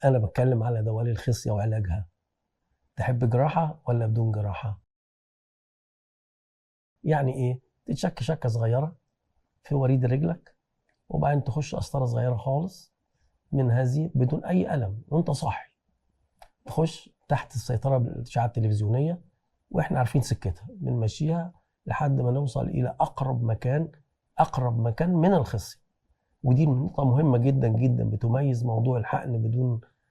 أنا بتكلم على دوالي الخصية وعلاجها. تحب جراحة ولا بدون جراحة؟ يعني إيه؟ تتشك شكة صغيرة في وريد رجلك، وبعدين تخش قسطرة صغيرة خالص من هذه بدون أي ألم وأنت صاحي. تخش تحت السيطرة بالإشعة التلفزيونية، وإحنا عارفين سكتها، بنمشيها لحد ما نوصل إلى أقرب مكان من الخصية. ودي نقطة مهمة جدا جدا بتميز موضوع الحقن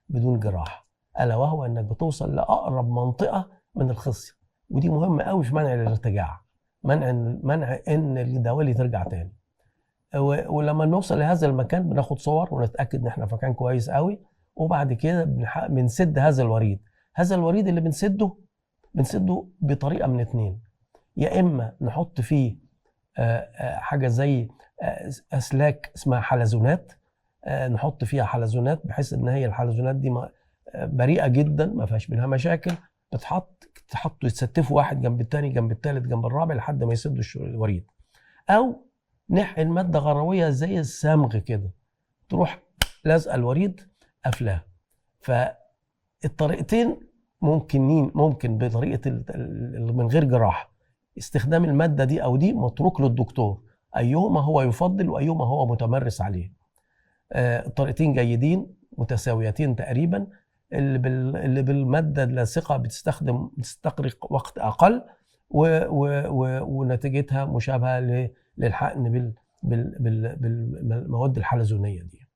بدون جراحة، ألا وهو إنك بتوصل لأقرب منطقة من الخصية. ودي مهمة قوي في منع الارتجاع، منع إن الدوالي ترجع تاني. ولما نوصل لهذا المكان بناخد صور ونتأكد إن إحنا في مكان كويس قوي، وبعد كده بنسد هذا الوريد. هذا الوريد اللي بنسده بطريقة من اتنين: يا إما نحط فيه حاجة زي أسلاك اسمها حلزونات، نحط فيها حلزونات بحيث ان هي الحلزونات دي بريئة جدا ما فيهاش منها مشاكل. تحطوا يتستفوا واحد جنب الثاني جنب الثالث جنب الرابع لحد ما يسدوا الوريد. او نحقن مادة غروية زي الصمغ كده، تروح لازقة الوريد قافلاه. فالطريقتين ممكن بطريقة من غير جراحة. استخدام المادة دي او دي متروك للدكتور، ايهما هو يفضل وايهما هو متمرس عليه. الطريقتين جيدين متساويتين تقريبا. اللي بالماده اللاصقه بتستغرق وقت اقل ونتيجتها مشابهه للحقن بالمواد الحلزونيه دي.